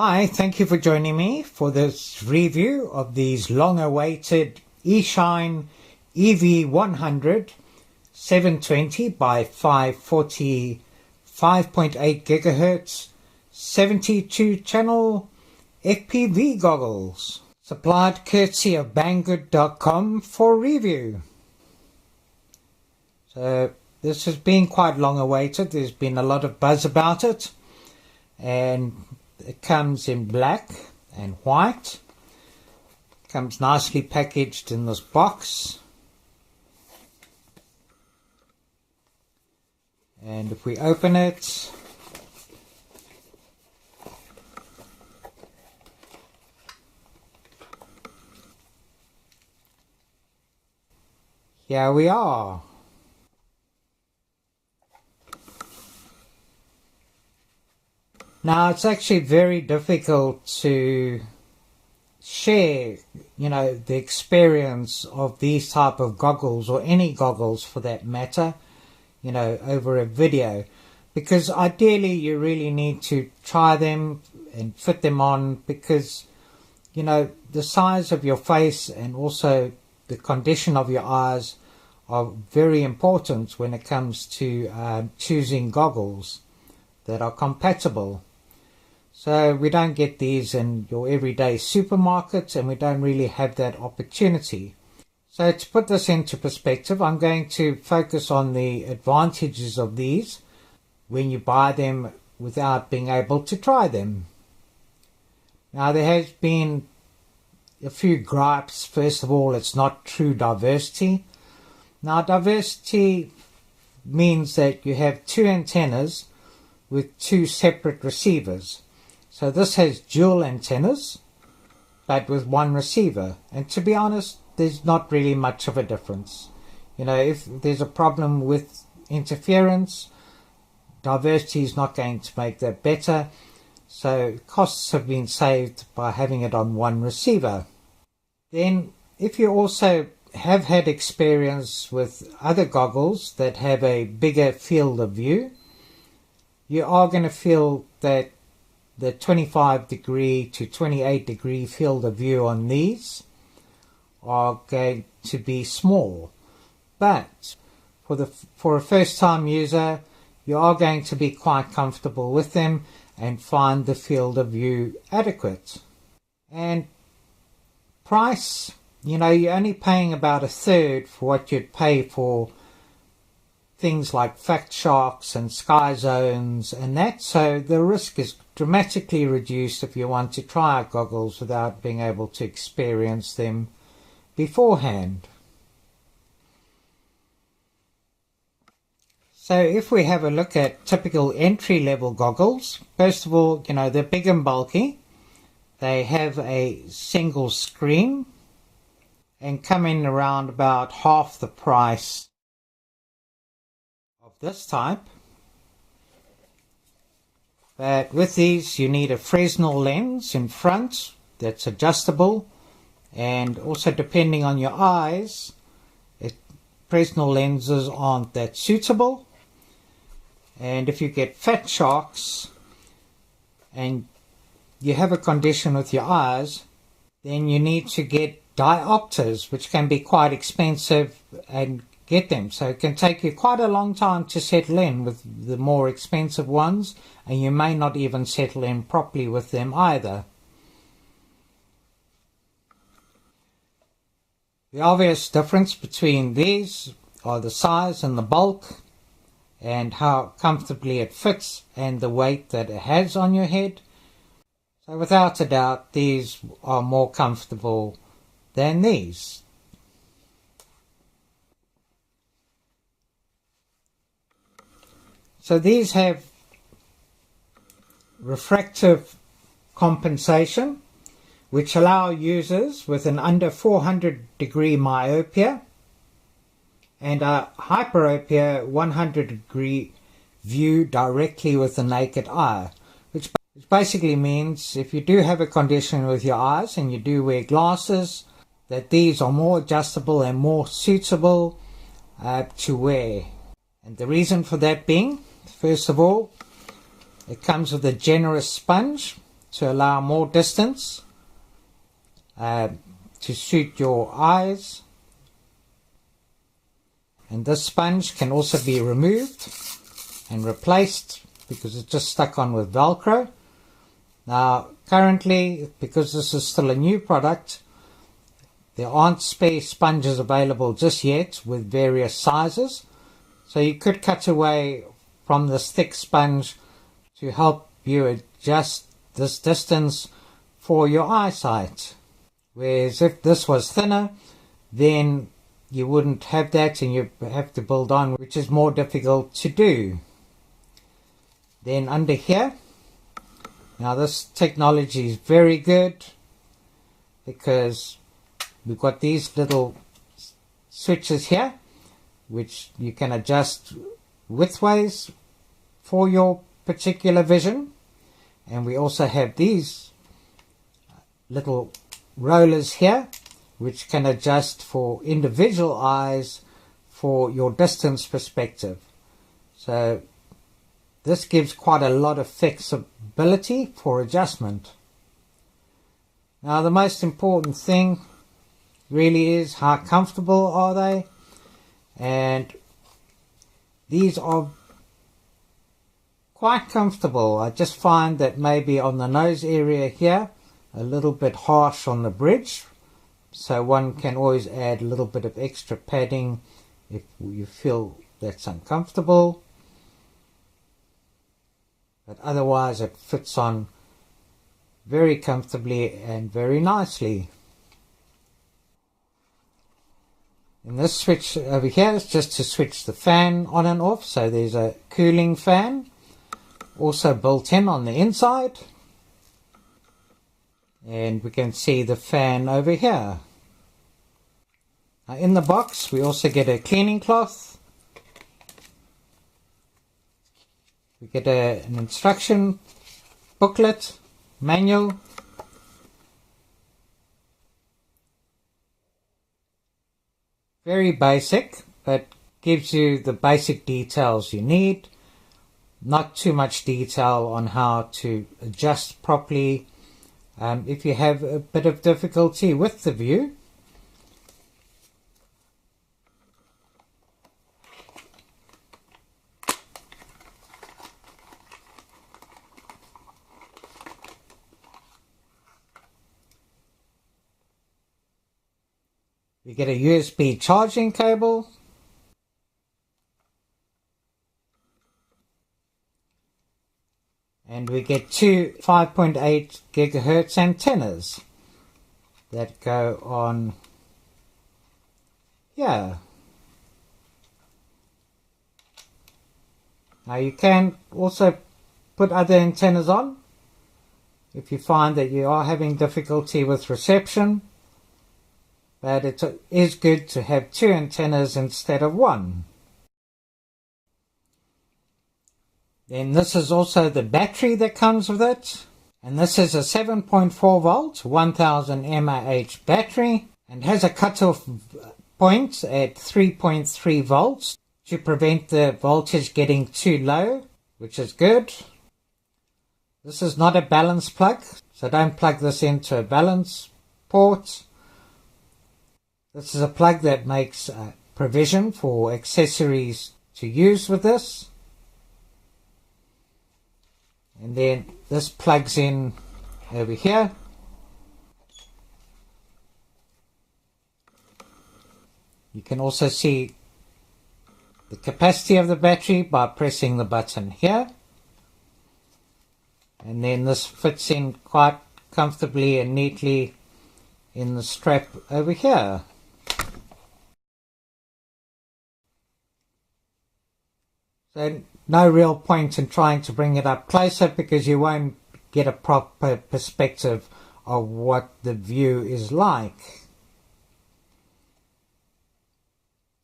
Hi, thank you for joining me for this review of these long-awaited Eachine EV100 720 by 540 5.8 GHz 72 channel FPV goggles, supplied courtesy of Banggood.com for review. So this has been quite long awaited. There's been a lot of buzz about it, and it comes in black and white. Comes nicely packaged in this box. And if we open it, here we are. Now, it's actually very difficult to share, the experience of these type of goggles, or any goggles for that matter, over a video, because ideally you really need to try them and fit them on, because, the size of your face and also the condition of your eyes are very important when it comes to choosing goggles that are compatible. So we don't get these in your everyday supermarkets, and we don't really have that opportunity. So to put this into perspective, I'm going to focus on the advantages of these when you buy them without being able to try them. Now, there has been a few gripes. First of all, it's not true diversity. Now, diversity means that you have two antennas with two separate receivers. So this has dual antennas, but with one receiver. And to be honest, there's not really much of a difference. If there's a problem with interference, diversity is not going to make that better. So costs have been saved by having it on one receiver. Then, if you also have had experience with other goggles that have a bigger field of view, you are going to feel that the 25-degree to 28-degree field of view on these are going to be small. But for a first-time user, you are going to be quite comfortable with them and find the field of view adequate. And price, you're only paying about a third for what you'd pay for things like fact sharks and sky zones and that, so the risk is dramatically reduced if you want to try out goggles without being able to experience them beforehand. So if we have a look at typical entry-level goggles, first of all, they're big and bulky. They have a single screen and come in around about half the price of this type. But with these, you need a Fresnel lens in front that's adjustable, and also depending on your eyes, Fresnel lenses aren't that suitable. And if you get fat sharks and you have a condition with your eyes, then you need to get diopters, which can be quite expensive, and get them. So it can take you quite a long time to settle in with the more expensive ones, and you may not even settle in properly with them either. The obvious difference between these are the size and the bulk, and how comfortably it fits, and the weight that it has on your head. So without a doubt, these are more comfortable than these. So these have refractive compensation, which allow users with an under 400-degree myopia and a hyperopia 100-degree view directly with the naked eye, which basically means if you do have a condition with your eyes and you do wear glasses, that these are more adjustable and more suitable to wear. And the reason for that being, first of all, it comes with a generous sponge to allow more distance to suit your eyes. And this sponge can also be removed and replaced because it's just stuck on with Velcro. Now currently, because this is still a new product, there aren't spare sponges available just yet with various sizes. So you could cut away from this thick sponge to help you adjust this distance for your eyesight. Whereas if this was thinner, then you wouldn't have that and you have to build on, which is more difficult to do. Then under here, now this technology is very good because we've got these little switches here which you can adjust widthways for your particular vision, and we also have these little rollers here which can adjust for individual eyes for your distance perspective. So this gives quite a lot of flexibility for adjustment. Now the most important thing really is how comfortable are they, and these are quite comfortable. I just find that maybe on the nose area here a little bit harsh on the bridge, so one can always add a little bit of extra padding if you feel that's uncomfortable, but otherwise it fits on very comfortably and very nicely. And this switch over here is just to switch the fan on and off, so there's a cooling fan also built in on the inside, and we can see the fan over here. Now in the box we also get a cleaning cloth, we get an instruction booklet, manual, very basic, but gives you the basic details you need. Not too much detail on how to adjust properly if you have a bit of difficulty with the view. We get a USB charging cable, and we get two 5.8 gigahertz antennas that go on here. Now you can also put other antennas on if you find that you are having difficulty with reception, but it is good to have two antennas instead of one. Then this is also the battery that comes with it, and this is a 7.4 volt 1000 mAh battery and has a cutoff point at 3.3 volts to prevent the voltage getting too low, which is good. This is not a balance plug, so don't plug this into a balance port. This is a plug that makes provision for accessories to use with this. And then this plugs in over here. You can also see the capacity of the battery by pressing the button here. And then this fits in quite comfortably and neatly in the strap over here. So no real point in trying to bring it up closer because you won't get a proper perspective of what the view is like.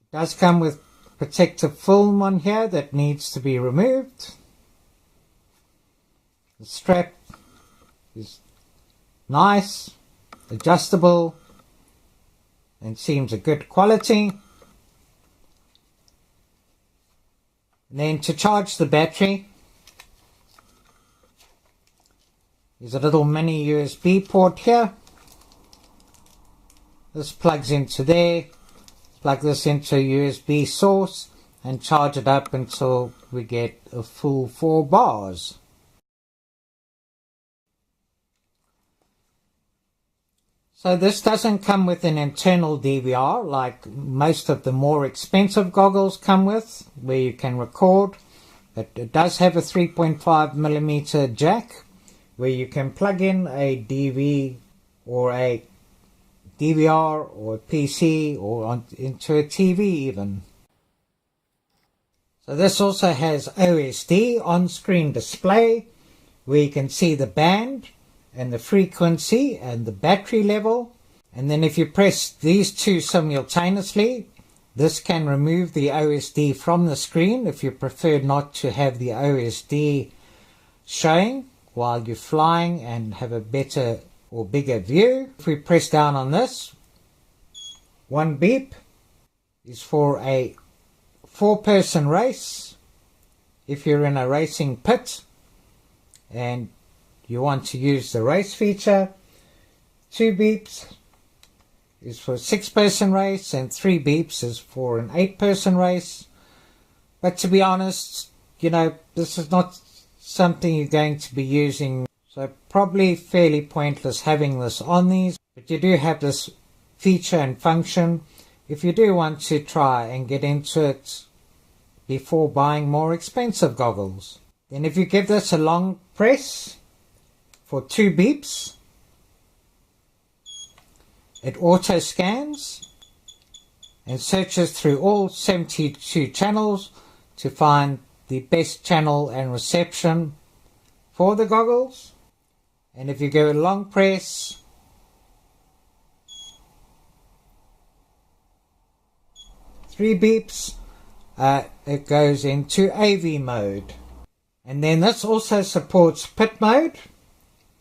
It does come with protective film on here that needs to be removed. The strap is nice, adjustable, and seems a good quality. And then to charge the battery, There's a little mini USB port here. This plugs into there. Plug this into a USB source and charge it up until we get a full 4 bars. So this doesn't come with an internal DVR like most of the more expensive goggles come with, where you can record. But it does have a 3.5mm jack where you can plug in a DV or a DVR or a PC or into a TV even. So this also has OSD on-screen display where you can see the band and the frequency and the battery level. And then if you press these two simultaneously, this can remove the OSD from the screen if you prefer not to have the OSD showing while you're flying and have a better or bigger view. If we press down on this, one beep is for a 4-person race. If you're in a racing pit and you want to use the race feature, 2 beeps is for a 6-person race and 3 beeps is for an 8-person race. But to be honest, this is not something you're going to be using, so probably fairly pointless having this on these. But you do have this feature and function if you do want to try and get into it before buying more expensive goggles. Then if you give this a long press for 2 beeps, it auto scans and searches through all 72 channels to find the best channel and reception for the goggles. And if you go a long press, three beeps, it goes into AV mode. And then this also supports pit mode,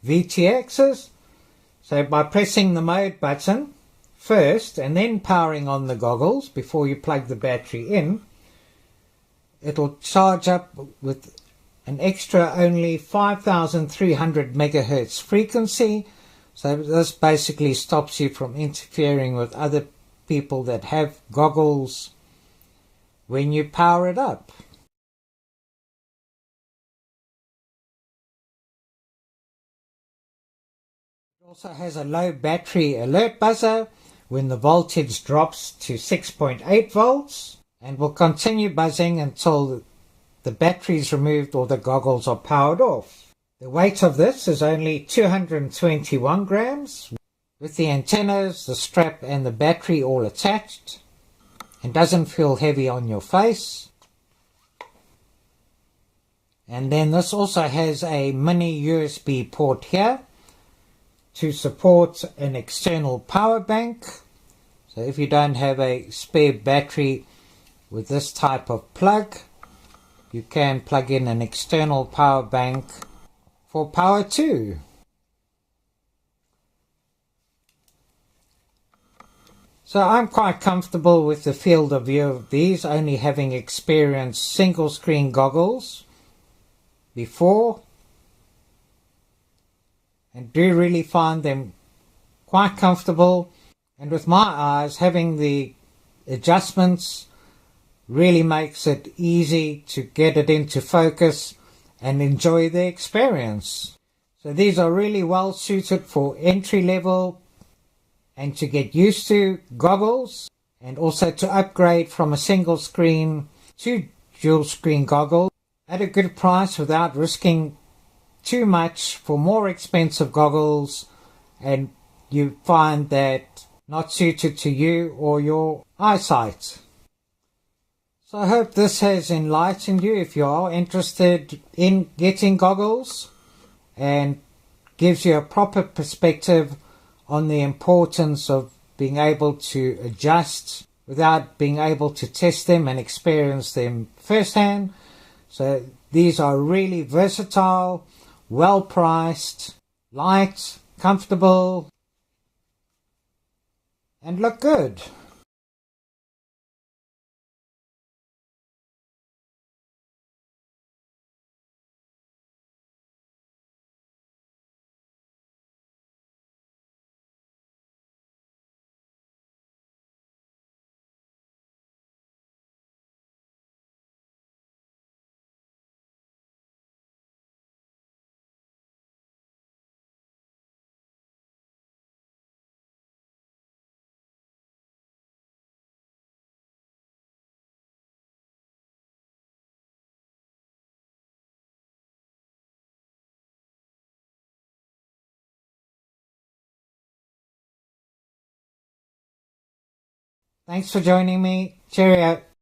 VTXs. So by pressing the mode button first and then powering on the goggles before you plug the battery in, it'll charge up with an extra only 5,300 megahertz frequency. So this basically stops you from interfering with other people that have goggles when you power it up. It also has a low battery alert buzzer when the voltage drops to 6.8 volts and will continue buzzing until the battery is removed or the goggles are powered off. The weight of this is only 221 grams with the antennas, the strap and the battery all attached, and doesn't feel heavy on your face. And then this also has a mini USB port here to support an external power bank. So if you don't have a spare battery with this type of plug, you can plug in an external power bank for power too. So I'm quite comfortable with the field of view of these, only having experienced single screen goggles before, and do really find them quite comfortable. And with my eyes, having the adjustments really makes it easy to get it into focus and enjoy the experience. So these are really well suited for entry level and to get used to goggles, and also to upgrade from a single screen to dual screen goggles at a good price without risking too much for more expensive goggles and you find that not suited to you or your eyesight. So I hope this has enlightened you if you are interested in getting goggles and gives you a proper perspective on the importance of being able to adjust without being able to test them and experience them firsthand. So these are really versatile, well priced, light, comfortable, and look good. Thanks for joining me. Cheerio.